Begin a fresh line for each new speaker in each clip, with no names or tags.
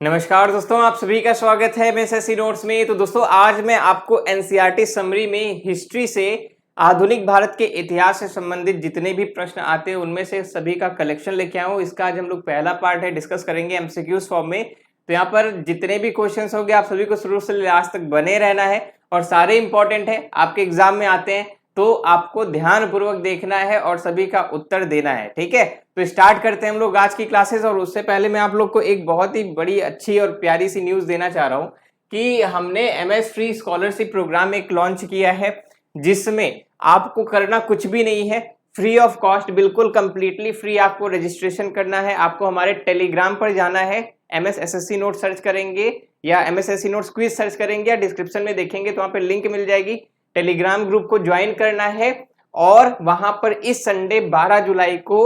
नमस्कार दोस्तों, आप सभी का स्वागत है एमएसएससी नोट्स में। तो दोस्तों आज मैं आपको एनसीईआरटी समरी में हिस्ट्री से आधुनिक भारत के इतिहास से संबंधित जितने भी प्रश्न आते हैं उनमें से सभी का कलेक्शन लेके आया हूँ। इसका आज हम लोग पहला पार्ट है डिस्कस करेंगे एमसीक्यूज फॉर्म में। तो यहाँ पर जितने भी क्वेश्चंस होंगे आप सभी को शुरू से लास्ट तक बने रहना है और सारे इंपॉर्टेंट है, आपके एग्जाम में आते हैं तो आपको ध्यानपूर्वक देखना है और सभी का उत्तर देना है। ठीक है, तो स्टार्ट करते हैं हम लोग आज की क्लासेस। और उससे पहले मैं आप लोग को एक बहुत ही बड़ी अच्छी और प्यारी सी न्यूज देना चाह रहा हूं कि हमने एमएस फ्री स्कॉलरशिप प्रोग्राम एक लॉन्च किया है जिसमें आपको करना कुछ भी नहीं है, फ्री ऑफ कॉस्ट, बिल्कुल कंप्लीटली फ्री आपको रजिस्ट्रेशन करना है। आपको हमारे टेलीग्राम पर जाना है, एमएसएससी नोट सर्च करेंगे या एमएसएससी नोट्स क्विज सर्च करेंगे या डिस्क्रिप्शन में देखेंगे तो वहां पे लिंक मिल जाएगी। टेलीग्राम ग्रुप को ज्वाइन करना है और वहां पर इस संडे 12 जुलाई को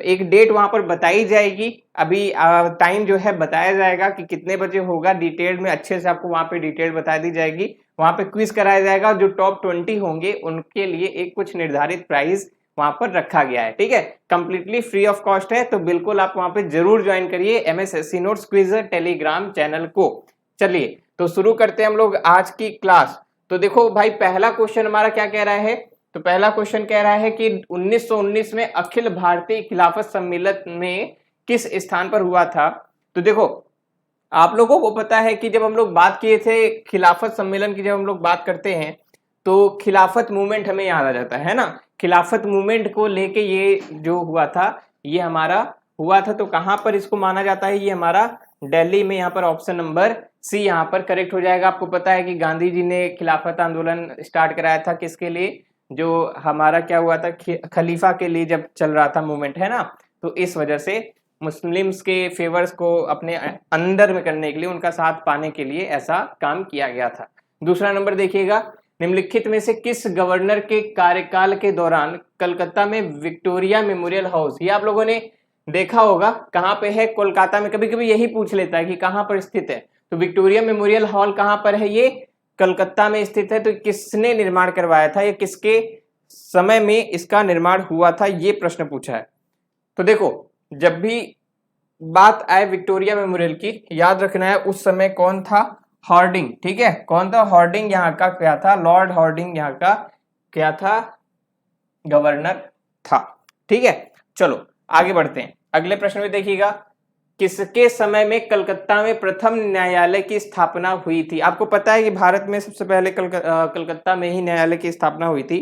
एक डेट वहां पर बताई जाएगी। अभी टाइम जो है बताया जाएगा कि कितने बजे होगा, डिटेल में अच्छे से आपको वहां पे डिटेल बता दी जाएगी। वहां पे क्विज कराया जाएगा, जो टॉप 20 होंगे उनके लिए एक कुछ निर्धारित प्राइस वहां पर रखा गया है। ठीक है, कंप्लीटली फ्री ऑफ कॉस्ट है, तो बिल्कुल आप वहां पे जरूर ज्वाइन करिए एमएसएससी नोट्स क्विज टेलीग्राम चैनल को। चलिए तो शुरू करते हैं हम लोग आज की क्लास। तो देखो भाई, पहला क्वेश्चन हमारा क्या कह रहा है, तो पहला क्वेश्चन कह रहा है कि 1919 में अखिल भारतीय खिलाफत सम्मेलन में किस स्थान पर हुआ था। तो देखो आप लोगों को पता है कि जब हम लोग बात किए थे खिलाफत सम्मेलन की, जब हम लोग बात करते हैं तो खिलाफत मूवमेंट हमें याद आ जाता है ना। खिलाफत मूवमेंट को लेके ये जो हुआ था ये हमारा हुआ था, तो कहां पर इसको माना जाता है, ये हमारा दिल्ली में। यहाँ पर ऑप्शन नंबर सी यहाँ पर करेक्ट हो जाएगा। आपको पता है कि गांधी जी ने खिलाफत आंदोलन स्टार्ट कराया था, किसके लिए, जो हमारा क्या हुआ था, खलीफा के लिए जब चल रहा था मूवमेंट, है ना। तो इस वजह से मुस्लिम्स के फेवर्स को अपने अंदर में करने के लिए, उनका साथ पाने के लिए ऐसा काम किया गया था। दूसरा नंबर देखिएगा, निम्नलिखित में से किस गवर्नर के कार्यकाल के दौरान कलकत्ता में विक्टोरिया मेमोरियल हाउस, ये आप लोगों ने देखा होगा कहाँ पे है, कोलकाता में। कभी कभी यही पूछ लेता है कि कहाँ पर स्थित है, तो विक्टोरिया मेमोरियल हॉल कहाँ पर है, ये कलकत्ता में स्थित है। तो किसने निर्माण करवाया था, ये किसके समय में इसका निर्माण हुआ था, ये प्रश्न पूछा है। तो देखो जब भी बात आए विक्टोरिया मेमोरियल की, याद रखना है उस समय कौन था, हॉर्डिंग। ठीक है, कौन था, हॉर्डिंग यहाँ का क्या था, लॉर्ड हॉर्डिंग यहाँ का क्या था, गवर्नर था। ठीक है, चलो आगे बढ़ते हैं। अगले प्रश्न में देखिएगा, किसके समय में कलकत्ता में प्रथम न्यायालय की स्थापना हुई थी। आपको पता है कि भारत में सबसे पहले कलकत्ता में ही न्यायालय की स्थापना हुई थी,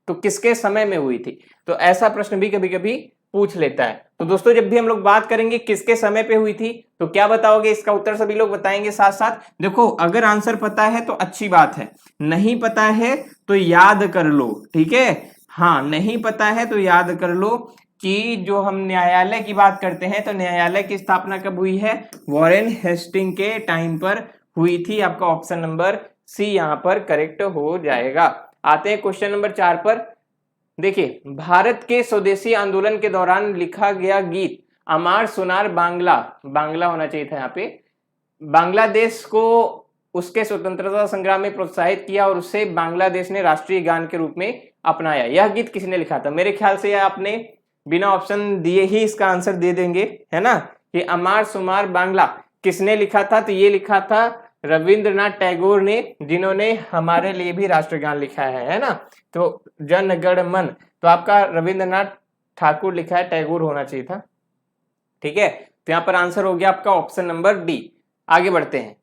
तो किसके समय में हुई थी। तो ऐसा प्रश्न भी कभी कभी पूछ लेता है। तो दोस्तों जब भी हम लोग बात करेंगे किसके समय पे हुई थी, तो क्या बताओगे, इसका उत्तर सभी लोग बताएंगे साथ साथ। देखो अगर आंसर पता है तो अच्छी बात है, नहीं पता है तो याद कर लो। ठीक है, हाँ नहीं पता है तो याद कर लो कि जो हम न्यायालय की बात करते हैं तो न्यायालय की स्थापना कब हुई है, वॉरेन हेस्टिंग के टाइम पर हुई थी। आपका ऑप्शन नंबर सी यहां पर करेक्ट हो जाएगा। आते हैं क्वेश्चन नंबर 4 पर। देखिए, भारत के स्वदेशी आंदोलन के दौरान लिखा गया गीत अमार सुनार बांग्ला, बांग्ला होना चाहिए था यहाँ पे, बांग्लादेश को उसके स्वतंत्रता संग्राम में प्रोत्साहित किया और उसे बांग्लादेश ने राष्ट्रीय गान के रूप में अपनाया। यह गीत किसने लिखा था, मेरे ख्याल से आपने बिना ऑप्शन दिए ही इसका आंसर दे देंगे, है ना, कि अमार सुमार बांग्ला किसने लिखा था। तो ये लिखा था रविंद्रनाथ टैगोर ने, जिन्होंने हमारे लिए भी राष्ट्रगान लिखा है ना। तो जन गण मन, तो आपका रविंद्रनाथ ठाकुर लिखा है, टैगोर होना चाहिए था। ठीक है, तो यहां पर आंसर हो गया आपका ऑप्शन नंबर डी। आगे बढ़ते हैं।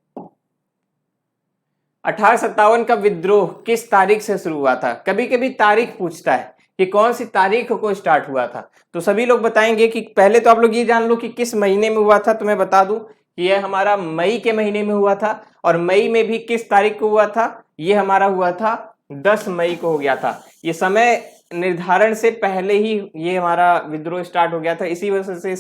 1857 का विद्रोह किस तारीख से शुरू हुआ था। कभी कभी तारीख पूछता है कि कौन सी तारीख को स्टार्ट हुआ था, तो सभी लोग बताएंगे कि पहले तो आप लोग ये जान लो कि किस महीने में हुआ था। तो मैं बता दूं कि यह हमारा मई के महीने में हुआ था, और मई में भी किस तारीख को हुआ था, ये हमारा हुआ था 10 मई को हो गया था। ये समय निर्धारण से पहले ही ये हमारा विद्रोह स्टार्ट हो गया था। इसी वजह से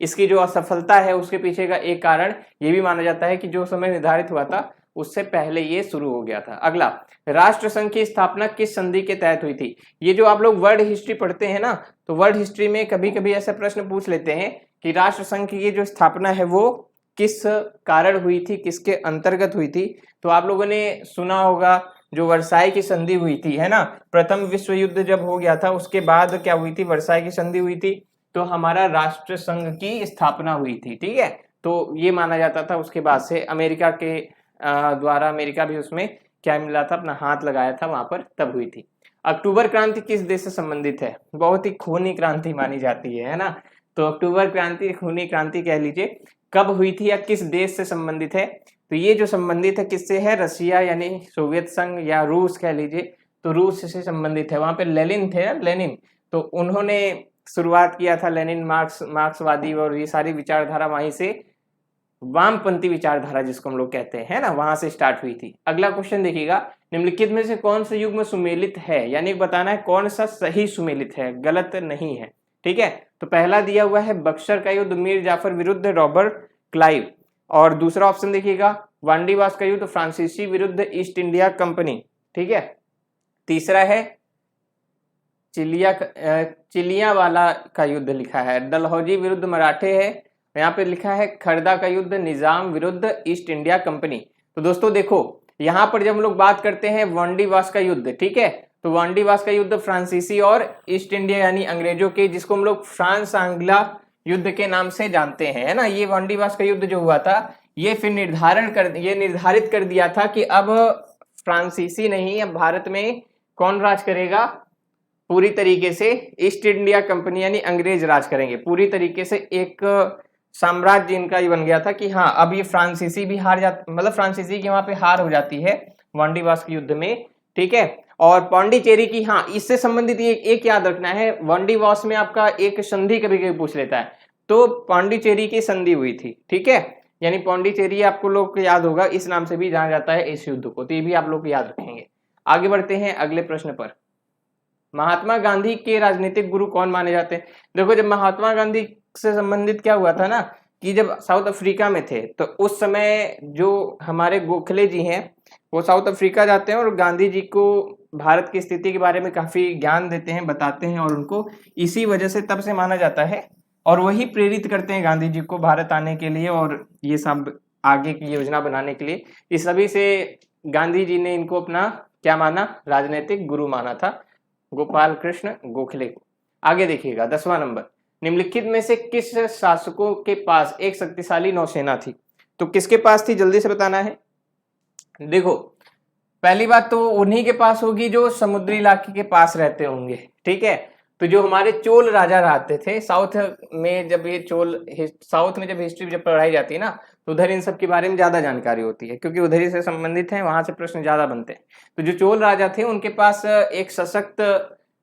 इसकी जो असफलता है उसके पीछे का एक कारण ये भी माना जाता है कि जो समय निर्धारित हुआ था उससे पहले ये शुरू हो गया था। अगला, राष्ट्र संघ की स्थापना किस संधि के तहत हुई थी। ये जो आप लोग वर्ल्ड हिस्ट्री पढ़ते हैं ना, तो वर्ल्ड हिस्ट्री में कभी कभी ऐसा प्रश्न पूछ लेते हैं कि राष्ट्र संघ की ये जो स्थापना है वो किस कारण हुई थी, किसके अंतर्गत हुई थी। तो आप लोगों ने सुना होगा जो वर्साई की संधि हुई थी, है ना, प्रथम विश्व युद्ध जब हो गया था उसके बाद क्या हुई थी, वर्साई की संधि हुई थी, तो हमारा राष्ट्र संघ की स्थापना हुई थी। ठीक है, तो ये माना जाता था उसके बाद से अमेरिका के द्वारा, अमेरिका भी उसमें क्या मिला था, अपना हाथ लगाया था वहां पर, तब हुई थी। अक्टूबर क्रांति किस देश से संबंधित है? बहुत ही खूनी क्रांति मानी जाती है ना। तो अक्टूबर क्रांति खूनी क्रांति कह लीजिए, कब हुई थी या किस देश से संबंधित है? तो ये जो संबंधित है किससे है? रशिया यानी सोवियत संघ या रूस कह लीजिए, तो रूस से संबंधित है। वहां पे लेनिन थे, लेनिन, तो उन्होंने शुरुआत किया था। लेनिन मार्क्सवादी और ये सारी विचारधारा वहीं से, वामपंथी विचारधारा जिसको हम लोग कहते हैं ना, वहां से स्टार्ट हुई थी। अगला क्वेश्चन देखिएगा, निम्नलिखित में से कौन सा युग्म सुमेलित है? यानी बताना है कौन सा सही सुमेलित है, गलत नहीं है। ठीक है, तो पहला दिया हुआ है बक्सर का युद्ध मीर जाफर विरुद्ध रॉबर्ट क्लाइव, और दूसरा ऑप्शन देखिएगा वांडीवास का युद्ध फ्रांसीसी विरुद्ध ईस्ट इंडिया कंपनी। ठीक है, तीसरा है चिलियावाला का युद्ध लिखा है, डलहौजी विरुद्ध मराठे है, यहाँ पे लिखा है खरदा का युद्ध निजाम विरुद्ध ईस्ट इंडिया कंपनी। तो दोस्तों देखो, यहाँ पर जब हम लोग बात करते हैं वांडीवास का युद्ध, ठीक है, तो वांडीवास का युद्ध फ्रांसीसी और ईस्ट इंडिया यानी अंग्रेजों के, जिसको हम लोग फ्रांस आंग्ला युद्ध के नाम से जानते हैं, है ना। ये वांडीवास का युद्ध जो हुआ था, ये फिर निर्धारित कर दिया था कि अब फ्रांसीसी नहीं, अब भारत में कौन राज करेगा? पूरी तरीके से ईस्ट इंडिया कंपनी यानी अंग्रेज राज करेंगे। पूरी तरीके से एक साम्राज्य इनका ये बन गया था कि हाँ, अब ये फ्रांसीसी भी हार जाता, मतलब फ्रांसीसी की वहां पे हार हो जाती है वांडीवास के युद्ध में। ठीक है, और पांडिचेरी की, हाँ, इससे संबंधित एक याद रखना है, वांडीवास में आपका एक संधि कभी कभी पूछ लेता है, तो पांडिचेरी की संधि हुई थी। ठीक है, यानी पांडिचेरी आपको लोग को याद होगा, इस नाम से भी जाना जाता है इस युद्ध को, तो ये भी आप लोग याद रखेंगे। आगे बढ़ते हैं अगले प्रश्न पर। महात्मा गांधी के राजनीतिक गुरु कौन माने जाते हैं? देखो, जब महात्मा गांधी से संबंधित क्या हुआ था ना, कि जब साउथ अफ्रीका में थे, तो उस समय जो हमारे गोखले जी हैं, वो साउथ अफ्रीका जाते हैं और गांधी जी को भारत की स्थिति के बारे में काफी ज्ञान देते हैं, बताते हैं, और उनको इसी वजह से तब से माना जाता है, और वही प्रेरित करते हैं गांधी जी को भारत आने के लिए और ये सब आगे की योजना बनाने के लिए। इस सभी से गांधी जी ने इनको अपना क्या माना? राजनीतिक गुरु माना था, गोपाल कृष्ण गोखले को। आगे देखिएगा 10वां नंबर, निम्नलिखित में से किस शासकों के पास एक शक्तिशाली नौसेना थी? तो किसके पास थी, जल्दी से बताना है। देखो, पहली बात तो उन्हीं के पास होगी जो समुद्री इलाके के पास रहते होंगे। ठीक है, तो जो हमारे चोल राजा रहते थे साउथ में, जब हिस्ट्री जब पढ़ाई जाती है ना, तो उधर इन सब के बारे में ज्यादा जानकारी होती है, क्योंकि उधर ही से संबंधित है, वहां से प्रश्न ज्यादा बनते हैं। तो जो चोल राजा थे उनके पास एक सशक्त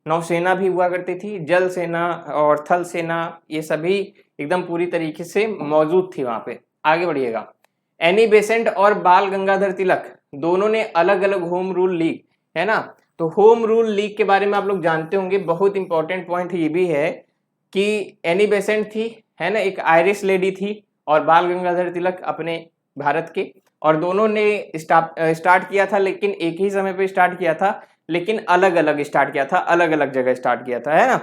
नौसेना भी हुआ करती थी, जल सेना और थल सेना, ये सभी एकदम पूरी तरीके से मौजूद थी वहां पे। आगे बढ़िएगा, एनी बेसेंट और बाल गंगाधर तिलक दोनों ने अलग अलग होम रूल लीग, है ना। तो होम रूल लीग के बारे में आप लोग जानते होंगे, बहुत इंपॉर्टेंट पॉइंट ये भी है कि एनी बेसेंट थी, है ना, एक आयरिश लेडी थी, और बाल गंगाधर तिलक अपने भारत के, और दोनों ने स्टार्ट किया था, लेकिन एक ही समय पे स्टार्ट किया था, लेकिन अलग अलग स्टार्ट किया था, अलग अलग जगह स्टार्ट किया था, है ना।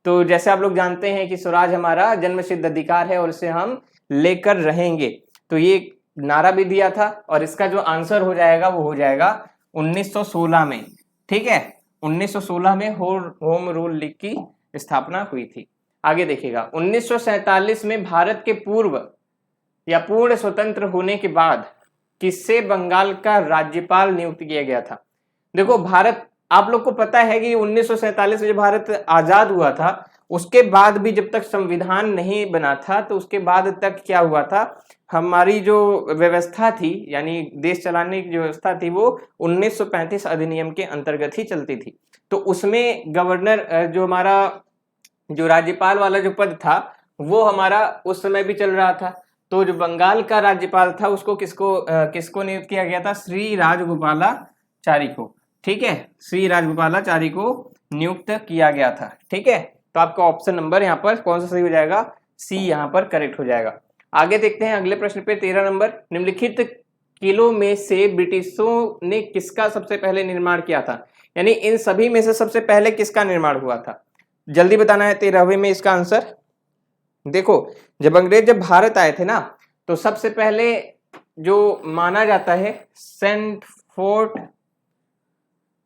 तो जैसे आप लोग जानते हैं कि स्वराज हमारा जन्मसिद्ध अधिकार है और इसे हम लेकर रहेंगे, तो ये नारा भी दिया था, और इसका जो आंसर हो जाएगा वो हो जाएगा 1916 में। ठीक है, 1916 में होम रूल लीग की स्थापना हुई थी। आगे देखिएगा, 1947 में भारत के पूर्व या पूर्ण स्वतंत्र होने के बाद किससे बंगाल का राज्यपाल नियुक्त किया गया था? देखो, भारत, आप लोग को पता है कि 1947 में जब भारत आजाद हुआ था, उसके बाद भी जब तक संविधान नहीं बना था, तो उसके बाद तक क्या हुआ था, हमारी जो व्यवस्था थी, यानी देश चलाने की जो व्यवस्था थी, वो 1935 अधिनियम के अंतर्गत ही चलती थी। तो उसमें गवर्नर, जो हमारा जो राज्यपाल वाला जो पद था, वो हमारा उस समय भी चल रहा था। तो जो बंगाल का राज्यपाल था, उसको किसको नियुक्त किया गया था? श्री राजगोपालाचारी को। ठीक है, श्री राजगोपालाचारी को नियुक्त किया गया था। ठीक है, तो आपका ऑप्शन नंबर यहाँ पर कौन सा सही हो जाएगा? सी यहाँ पर करेक्ट हो जाएगा। आगे देखते हैं अगले प्रश्न पे, 13 नंबर, निम्नलिखित किलों में से ब्रिटिशों ने किसका सबसे पहले निर्माण किया था? यानी इन सभी में से सबसे पहले किसका निर्माण हुआ था? जल्दी बताना है 13वें में इसका आंसर। देखो, जब भारत आए थे ना, तो सबसे पहले जो माना जाता है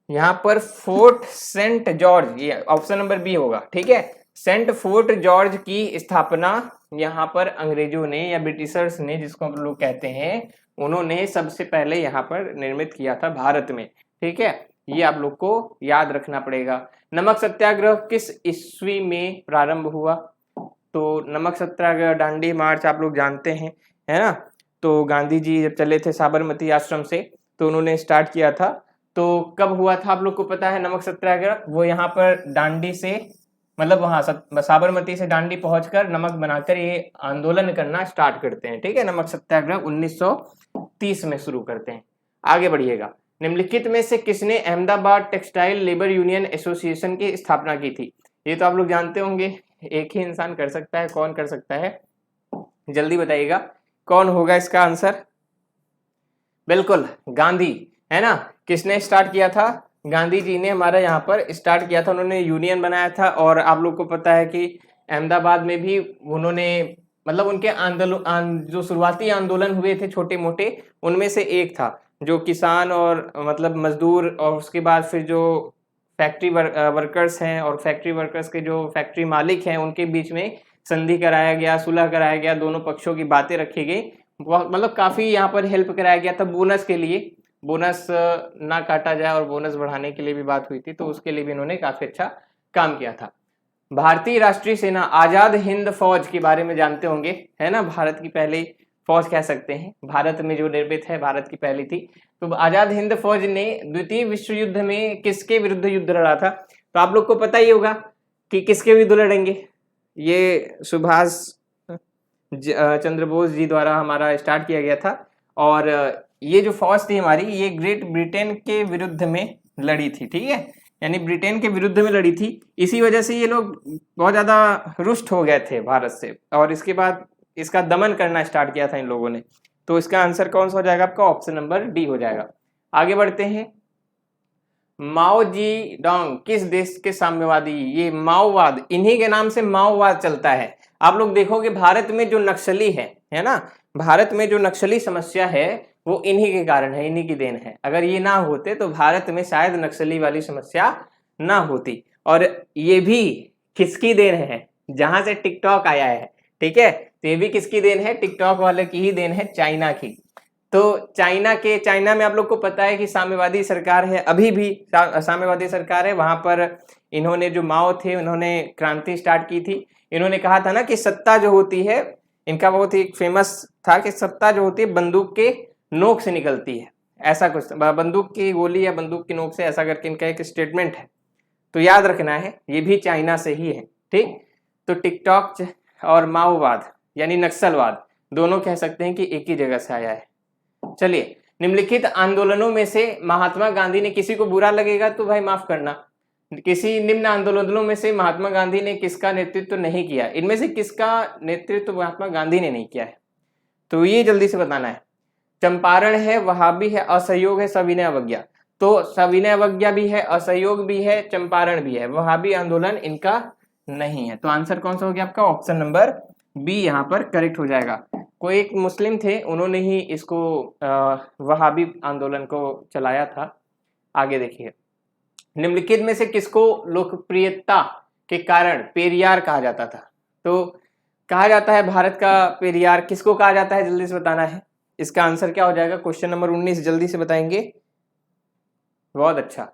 यहाँ पर फोर्ट सेंट जॉर्ज, ये ऑप्शन नंबर बी होगा। ठीक है, सेंट फोर्ट जॉर्ज की स्थापना यहाँ पर अंग्रेजों ने या ब्रिटिशर्स ने, जिसको हम लोग कहते हैं, उन्होंने सबसे पहले यहाँ पर निर्मित किया था भारत में। ठीक है, ये आप लोग को याद रखना पड़ेगा। नमक सत्याग्रह किस ईस्वी में प्रारंभ हुआ? तो नमक सत्याग्रह, दांडी मार्च आप लोग जानते हैं, है ना। तो गांधी जी जब चले थे साबरमती आश्रम से, तो उन्होंने स्टार्ट किया था। तो कब हुआ था आप लोग को पता है नमक सत्याग्रह? वो यहाँ पर दांडी से, मतलब वहां साबरमती से दांडी पहुंचकर नमक बनाकर ये आंदोलन करना स्टार्ट करते हैं। ठीक है, नमक सत्याग्रह 1930 में शुरू करते हैं। आगे बढ़िएगा। निम्नलिखित में से किसने Ahmedabad textile labour union association की स्थापना की थी? ये तो आप लोग जानते होंगे, एक ही इंसान कर सकता है। कौन कर सकता है, जल्दी बताइएगा, कौन होगा इसका आंसर? बिल्कुल गांधी, है ना। किसने स्टार्ट किया था? गांधी जी ने हमारा यहाँ पर स्टार्ट किया था, उन्होंने यूनियन बनाया था। और आप लोग को पता है कि अहमदाबाद में भी उन्होंने, मतलब उनके आंदोलन, जो शुरुआती आंदोलन हुए थे छोटे मोटे, उनमें से एक था जो किसान और मतलब मजदूर, और उसके बाद फिर जो फैक्ट्री वर्कर्स हैं और फैक्ट्री वर्कर्स के जो फैक्ट्री मालिक हैं, उनके बीच में संधि कराया गया, सुलह कराया गया, दोनों पक्षों की बातें रखी गई। मतलब काफी यहाँ पर हेल्प कराया गया था बोनस के लिए, बोनस ना काटा जाए और बोनस बढ़ाने के लिए भी बात हुई थी। तो उसके लिए भी इन्होंने काफी अच्छा काम किया था। भारतीय राष्ट्रीय सेना आजाद हिंद फौज के बारे में जानते होंगे, है ना। भारत की पहली फौज कह सकते हैं, भारत में जो निर्मित है, भारत की पहली थी। तो आजाद हिंद फौज ने द्वितीय विश्व युद्ध में किसके विरुद्ध युद्ध लड़ा था? तो आप लोग को पता ही होगा कि किसके विरुद्ध लड़ेंगे। ये सुभाष चंद्र बोस जी द्वारा हमारा स्टार्ट किया गया था। और ये जो फौज थी हमारी, ये ग्रेट ब्रिटेन के विरुद्ध में लड़ी थी। ठीक है, यानी ब्रिटेन के विरुद्ध में लड़ी थी। इसी वजह से ये लोग बहुत ज्यादा रुष्ट हो गए थे भारत से, और इसके बाद इसका दमन करना स्टार्ट किया था इन लोगों ने। तो इसका आंसर कौन सा हो जाएगा आपका? ऑप्शन नंबर डी हो जाएगा। आगे बढ़ते हैं। माओ जी डोंग किस देश के साम्यवादी? ये माओवाद, इन्हीं के नाम से माओवाद चलता है। आप लोग देखोगे भारत में जो नक्सली है ना, भारत में जो नक्सली समस्या है वो इन्हीं के कारण है, इन्हीं की देन है। अगर ये ना होते तो भारत में शायद नक्सली वाली समस्या ना होती। और ये भी किसकी देन है? जहां से टिकटॉक आया है। ठीक है, तो ये भी किसकी देन है? टिकटॉक वाले की ही देन है, चाइना की। तो चाइना में आप लोग को पता है कि साम्यवादी सरकार है, अभी भी साम्यवादी सरकार है। वहां पर इन्होंने, जो माओ थे, उन्होंने क्रांति स्टार्ट की थी। इन्होंने कहा था ना कि सत्ता जो होती है, इनका बहुत ही फेमस था कि सत्ता जो होती है बंदूक के नोक से निकलती है, ऐसा कुछ, बंदूक की गोली या बंदूक की नोक से, ऐसा करके इनका एक स्टेटमेंट है। तो याद रखना है, ये भी चाइना से ही है। ठीक, तो टिकटॉक और माओवाद यानी नक्सलवाद दोनों कह सकते हैं कि एक ही जगह से आया है। चलिए, निम्नलिखित आंदोलनों में से महात्मा गांधी ने, किसी को बुरा लगेगा तो भाई माफ करना, किसी निम्न आंदोलनों में से महात्मा गांधी ने किसका नेतृत्व नहीं किया? इनमें से किसका नेतृत्व महात्मा गांधी ने नहीं किया है? तो ये जल्दी से बताना है। चंपारण है, वहाबी है, असहयोग है, सविनय अवज्ञा। तो सविनय अवज्ञा भी है, असहयोग भी है, चंपारण भी है, वहाबी आंदोलन इनका नहीं है। तो आंसर कौन सा हो गया आपका? ऑप्शन नंबर बी यहाँ पर करेक्ट हो जाएगा। कोई एक मुस्लिम थे, उन्होंने ही इसको वहाबी आंदोलन को चलाया था। आगे देखिए, निम्नलिखित में से किसको लोकप्रियता के कारण पेरियार कहा जाता था? तो कहा जाता है भारत का पेरियार किसको कहा जाता है? जल्दी से बताना है। इसका आंसर क्या हो जाएगा? क्वेश्चन नंबर 19 जल्दी से बताएंगे। बहुत अच्छा।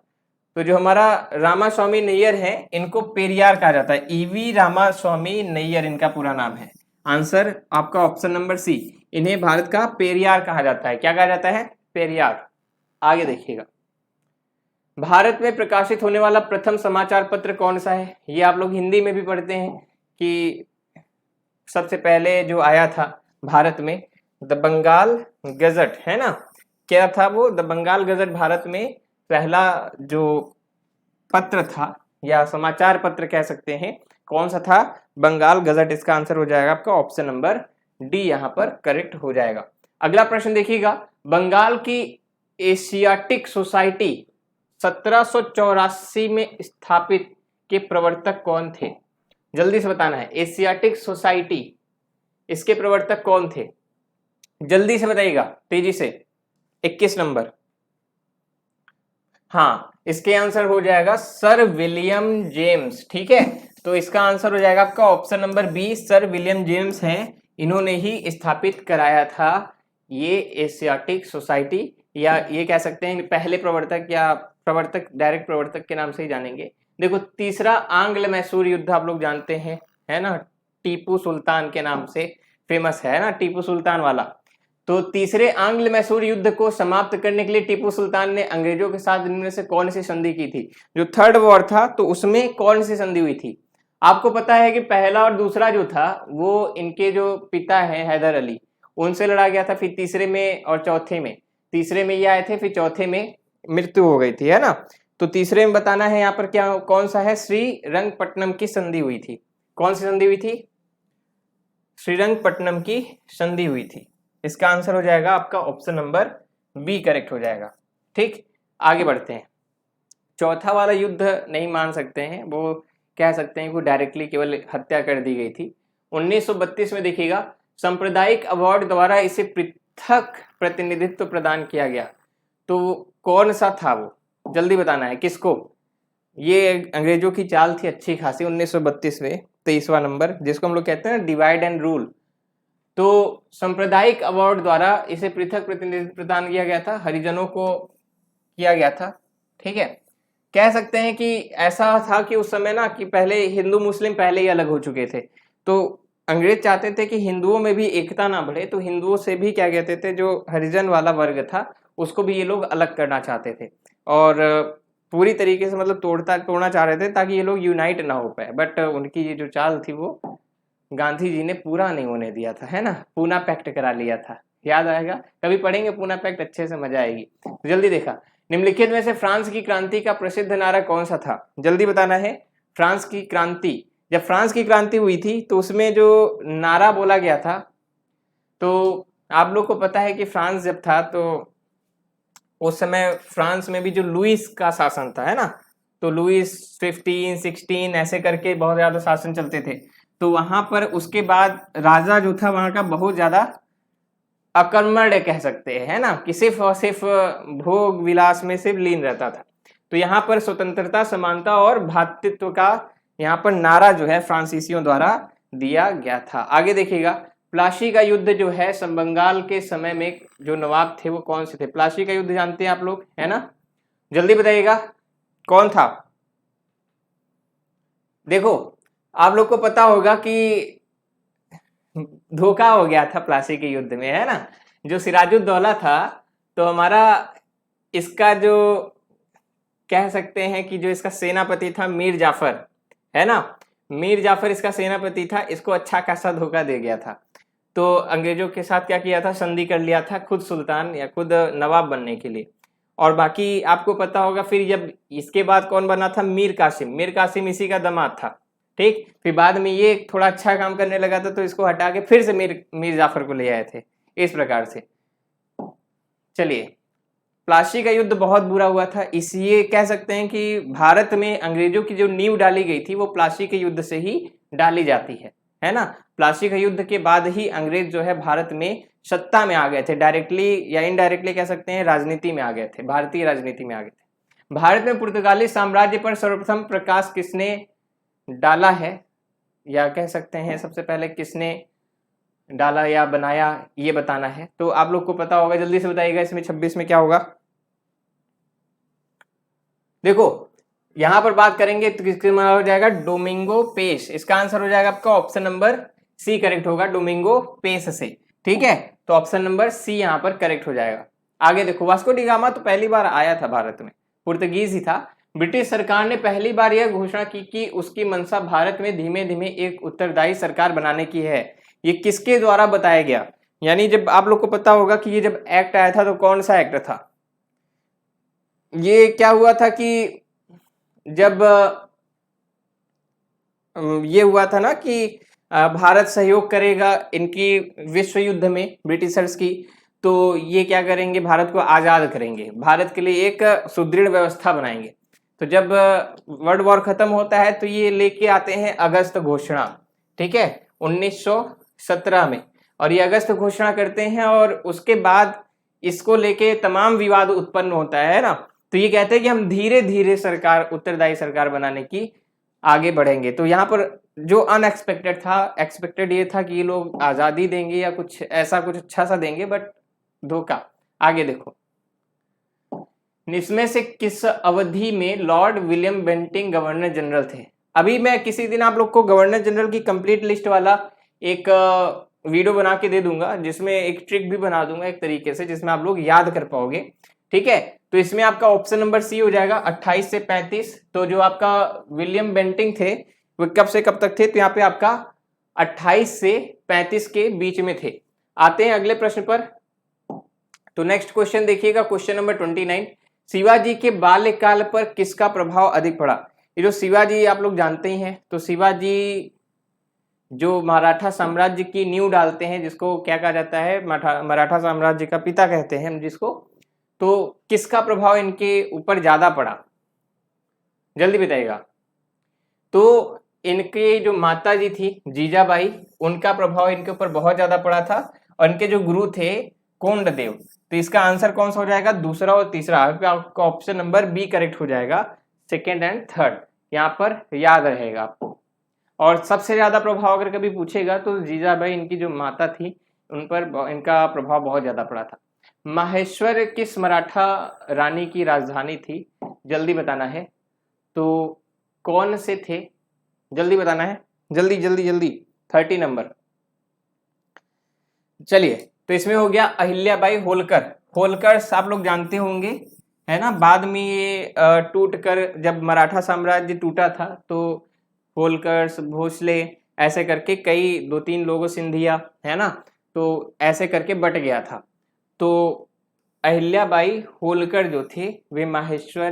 तो जो हमारा रामास्वामी नैयर है, इनको पेरियार कहा जाता है। ईवी रामास्वामी नैयर इनका पूरा नाम है। आंसर आपका ऑप्शन नंबर सी, इन्हें भारत का पेरियार कहा जाता है। क्या कहा जाता है? पेरियार। आगे देखिएगा, भारत में प्रकाशित होने वाला प्रथम समाचार पत्र कौन सा है? ये आप लोग हिंदी में भी पढ़ते हैं कि सबसे पहले जो आया था भारत में द बंगाल गजट, है ना। क्या था वो? द बंगाल गजट भारत में पहला जो पत्र था, या समाचार पत्र कह सकते हैं, कौन सा था? बंगाल गजट। इसका आंसर हो जाएगा आपका ऑप्शन नंबर डी, यहां पर करेक्ट हो जाएगा। अगला प्रश्न देखिएगा, बंगाल की एशियाटिक सोसाइटी 1784 में स्थापित के प्रवर्तक कौन थे? जल्दी से बताना है। एशियाटिक सोसाइटी, इसके प्रवर्तक कौन थे? जल्दी से बताइएगा, तेजी से। 21 नंबर। हाँ, इसके आंसर हो जाएगा सर विलियम जेम्स। ठीक है, तो इसका आंसर हो जाएगा आपका option number B, sir William James हैं, इन्होंने ही स्थापित कराया था ये एशियाटिक सोसाइटी, या ये कह सकते हैं पहले प्रवर्तक, या प्रवर्तक डायरेक्ट प्रवर्तक के नाम से ही जानेंगे। देखो तीसरा आंग्ल मैसूर युद्ध आप लोग जानते हैं, है ना, टीपू सुल्तान के नाम से फेमस है ना, टीपू सुल्तान वाला। तो तीसरे आंग्ल मैसूर युद्ध को समाप्त करने के लिए टीपू सुल्तान ने अंग्रेजों के साथ इनमें से कौन सी संधि की थी? जो थर्ड वॉर था तो उसमें कौन सी संधि हुई थी? आपको पता है कि पहला और दूसरा जो था वो इनके जो पिता हैं हैदर अली, उनसे लड़ा गया था, फिर तीसरे में और चौथे में, तीसरे में ये आए थे, फिर चौथे में मृत्यु हो गई थी, है ना। तो तीसरे में बताना है यहाँ पर क्या कौन सा है, श्रीरंगपट्टनम की संधि हुई थी। कौन सी संधि हुई थी? श्रीरंगपट्टनम की संधि हुई थी। इसका आंसर हो जाएगा आपका ऑप्शन नंबर बी करेक्ट हो जाएगा। ठीक, आगे बढ़ते हैं। चौथा वाला युद्ध नहीं मान सकते हैं, वो कह सकते हैं कि डायरेक्टली केवल हत्या कर दी गई थी। 1932 में देखिएगा सांप्रदायिक अवार्ड द्वारा इसे पृथक प्रतिनिधित्व प्रदान किया गया। तो कौन सा था वो, जल्दी बताना है किसको। ये अंग्रेजों की चाल थी अच्छी खासी 1932 में, 23वां नंबर, जिसको हम लोग कहते हैं डिवाइड एंड रूल। तो सांप्रदायिक अवार्ड द्वारा इसे पृथक प्रतिनिधित्व प्रदान किया गया था, हरिजनों को किया गया था। ठीक है, कह सकते हैं कि ऐसा था कि उस समय ना कि पहले हिंदू मुस्लिम पहले ही अलग हो चुके थे, तो अंग्रेज चाहते थे कि हिंदुओं में भी एकता ना बढ़े, तो हिंदुओं से भी क्या कहते थे, जो हरिजन वाला वर्ग था उसको भी ये लोग अलग करना चाहते थे, और पूरी तरीके से मतलब तोड़ना चाह रहे थे ताकि ये लोग यूनाइट ना हो पाए। बट उनकी ये जो चाल थी वो गांधी जी ने पूरा नहीं होने दिया था, है ना, पूना पैक्ट करा लिया था। याद आएगा, कभी पढ़ेंगे पूना पैक्ट, अच्छे से मजा आएगी। तो जल्दी देखा, निम्नलिखित में से फ्रांस की क्रांति का प्रसिद्ध नारा कौन सा था? जल्दी बताना है। फ्रांस की क्रांति, जब फ्रांस की क्रांति हुई थी तो उसमें जो नारा बोला गया था, तो आप लोग को पता है कि फ्रांस जब था तो उस समय फ्रांस में भी जो लुइस का शासन था, है ना, तो लुइस 15, 16 ऐसे करके बहुत ज्यादा शासन चलते थे। तो वहां पर उसके बाद राजा जो था वहां का बहुत ज्यादा अकर्मण्य कह सकते हैं, है ना, कि सिर्फ और सिर्फ भोग विलास में सिर्फ लीन रहता था। तो यहाँ पर स्वतंत्रता, समानता और भ्रातृत्व का यहाँ पर नारा जो है फ्रांसीसियों द्वारा दिया गया था। आगे देखिएगा, प्लासी का युद्ध जो है बंगाल के समय में जो नवाब थे वो कौन से थे? प्लासी का युद्ध जानते हैं आप लोग, है ना, जल्दी बताइएगा कौन था। देखो आप लोग को पता होगा कि धोखा हो गया था प्लासी के युद्ध में, है ना, जो सिराजुद्दौला था, तो हमारा इसका जो कह सकते हैं कि जो इसका सेनापति था मीर जाफर, है ना, मीर जाफर इसका सेनापति था, इसको अच्छा खासा धोखा दे गया था। तो अंग्रेजों के साथ क्या किया था, संधि कर लिया था खुद सुल्तान या खुद नवाब बनने के लिए। और बाकी आपको पता होगा फिर जब इसके बाद कौन बना था, मीर कासिम। मीर कासिम इसी का दामाद था। ठीक, फिर बाद में ये थोड़ा अच्छा काम करने लगा था तो इसको हटा के फिर से मीर जाफर को ले आए थे, इस प्रकार से। चलिए, प्लासी का युद्ध बहुत बुरा हुआ था, इसलिए कह सकते हैं कि भारत में अंग्रेजों की जो नींव डाली गई थी वो प्लासी के युद्ध से ही डाली जाती है ना। प्लासी का युद्ध के बाद ही अंग्रेज जो है भारत में सत्ता में आ गए थे, डायरेक्टली या इनडायरेक्टली कह सकते हैं राजनीति में आ गए थे, भारतीय राजनीति में आ गए थे। भारत में पुर्तगाली साम्राज्य पर सर्वप्रथम प्रकाश किसने डाला है, या कह सकते हैं सबसे पहले किसने डाला या बनाया, ये बताना है। तो आप लोग को पता होगा, जल्दी से बताइएगा इसमें 26 में क्या होगा। देखो यहां पर बात करेंगे तो किसके हो जाएगा, डोमिंगो पेस। इसका आंसर हो जाएगा आपका ऑप्शन नंबर सी करेक्ट होगा, डोमिंगो पेस से। ठीक है, तो ऑप्शन नंबर सी यहां पर करेक्ट हो जाएगा। आगे देखो, वास्को डी गामा तो पहली बार आया था भारत में, पुर्तगीज ही था। ब्रिटिश सरकार ने पहली बार यह घोषणा की कि उसकी मंशा भारत में धीमे धीमे एक उत्तरदायी सरकार बनाने की है। ये किसके द्वारा बताया गया? यानी जब आप लोग को पता होगा कि ये जब एक्ट आया था तो कौन सा एक्ट था, ये क्या हुआ था कि जब ये हुआ था ना कि भारत सहयोग करेगा इनकी विश्व युद्ध में ब्रिटिशर्स की, तो ये क्या करेंगे, भारत को आजाद करेंगे, भारत के लिए एक सुदृढ़ व्यवस्था बनाएंगे। तो जब वर्ल्ड वॉर खत्म होता है तो ये लेके आते हैं अगस्त घोषणा, ठीक है, 1917 में, और ये अगस्त घोषणा करते हैं, और उसके बाद इसको लेके तमाम विवाद उत्पन्न होता है ना। तो ये कहते हैं कि हम धीरे धीरे सरकार, उत्तरदायी सरकार बनाने की आगे बढ़ेंगे। तो यहाँ पर जो अनएक्सपेक्टेड था, एक्सपेक्टेड ये था कि ये लोग आज़ादी देंगे या कुछ ऐसा कुछ अच्छा सा देंगे, बट धोखा। आगे देखो, इसमें से किस अवधि में Lord William Bentinck governor general थे? अभी मैं किसी दिन आप लोग को गवर्नर जनरल की कंप्लीट लिस्ट वाला एक वीडियो बना के दे दूंगा, जिसमें एक ट्रिक भी बना दूंगा एक तरीके से, जिसमें आप लोग याद कर पाओगे। ठीक है, तो इसमें आपका ऑप्शन नंबर सी हो जाएगा 28 से 35। तो जो आपका विलियम बेंटिंग थे वो कब से कब तक थे? तो यहाँ पे आपका 28 से 35 के बीच में थे। आते हैं अगले प्रश्न पर। तो नेक्स्ट क्वेश्चन देखिएगा, क्वेश्चन नंबर 29। शिवाजी के बाल्यकाल पर किसका प्रभाव अधिक पड़ा? ये जो शिवाजी आप लोग जानते ही हैं, तो शिवाजी जो मराठा साम्राज्य की नींव डालते हैं, जिसको क्या कहा जाता है, मराठा साम्राज्य का पिता कहते हैं हम जिसको, तो किसका प्रभाव इनके ऊपर ज्यादा पड़ा? जल्दी बताइएगा। तो इनके जो माता जी थी जीजाबाई, उनका प्रभाव इनके ऊपर बहुत ज्यादा पड़ा था, और इनके जो गुरु थे कोंडदेव। तो इसका आंसर कौन सा हो जाएगा? दूसरा और तीसरा। आपका ऑप्शन नंबर बी करेक्ट हो जाएगा, सेकेंड एंड थर्ड यहाँ पर याद रहेगा आपको। और सबसे ज्यादा प्रभाव अगर कभी पूछेगा तो जीजाबाई, इनकी जो माता थी, उन पर इनका प्रभाव बहुत ज्यादा पड़ा था। माहेश्वर किस मराठा रानी की राजधानी थी? जल्दी बताना है। तो कौन से थे? जल्दी बताना है, जल्दी जल्दी जल्दी। 30 नंबर। चलिए, तो इसमें हो गया अहिल्याबाई होलकर। होलकर आप लोग जानते होंगे, है ना। बाद में ये टूट कर, जब मराठा साम्राज्य टूटा था, तो होलकर, भोसले, ऐसे करके कई 2-3 लोगों, सिंधिया, है ना, तो ऐसे करके बट गया था। तो अहिल्याबाई होलकर जो थे वे माहेश्वर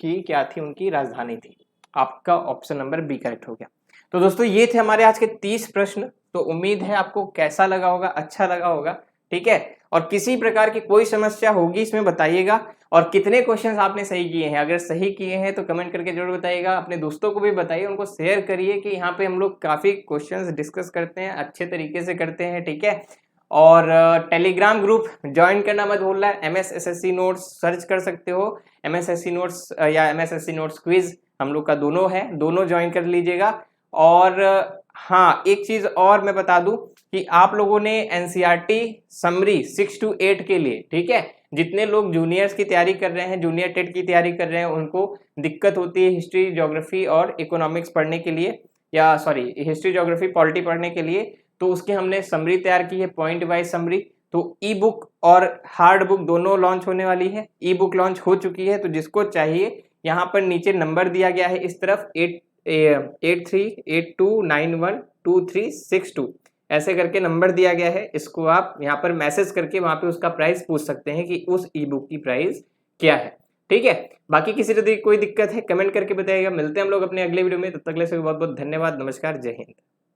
की क्या थी, उनकी राजधानी थी। आपका ऑप्शन नंबर बी करेक्ट हो गया। तो दोस्तों ये थे हमारे आज के 30 प्रश्न। तो उम्मीद है आपको कैसा लगा होगा, अच्छा लगा होगा। ठीक है, और किसी प्रकार की कोई समस्या होगी इसमें बताइएगा। और कितने क्वेश्चंस आपने सही किए हैं, अगर सही किए हैं तो कमेंट करके जरूर बताइएगा। अपने दोस्तों को भी बताइए, उनको शेयर करिए कि यहाँ पे हम लोग काफी क्वेश्चंस डिस्कस करते हैं, अच्छे तरीके से करते हैं। ठीक है, और टेलीग्राम ग्रुप ज्वाइन करना मत भूलना है। MSSSC नोट्स सर्च कर सकते हो, MSSC नोट्स या MSSC नोट्स क्विज हम लोग का दोनों है, दोनों ज्वाइन कर लीजिएगा। और हाँ, एक चीज और मैं बता दूं कि आप लोगों ने NCERT समरी 6 to 8 के लिए, ठीक है, जितने लोग जूनियर्स की तैयारी कर रहे हैं, जूनियर टेट की तैयारी कर रहे हैं, उनको दिक्कत होती है हिस्ट्री, ज्योग्राफी और इकोनॉमिक्स पढ़ने के लिए, या सॉरी हिस्ट्री, ज्योग्राफी, पॉलिटी पढ़ने के लिए, तो उसकी हमने समरी तैयार की है, पॉइंट वाइज समरी। तो ई बुक और हार्ड बुक दोनों लॉन्च होने वाली है। ई बुक लॉन्च हो चुकी है, तो जिसको चाहिए यहाँ पर नीचे नंबर दिया गया है इस तरफ 8382912362, ऐसे करके नंबर दिया गया है। इसको आप यहाँ पर मैसेज करके वहां पे उसका प्राइस पूछ सकते हैं कि उस ई बुक की प्राइस क्या है। ठीक है, बाकी किसी तरह की कोई दिक्कत है कमेंट करके बताइएगा। मिलते हैं हम लोग अपने अगले वीडियो में, तब तक के लिए बहुत बहुत धन्यवाद। नमस्कार, जय हिंद।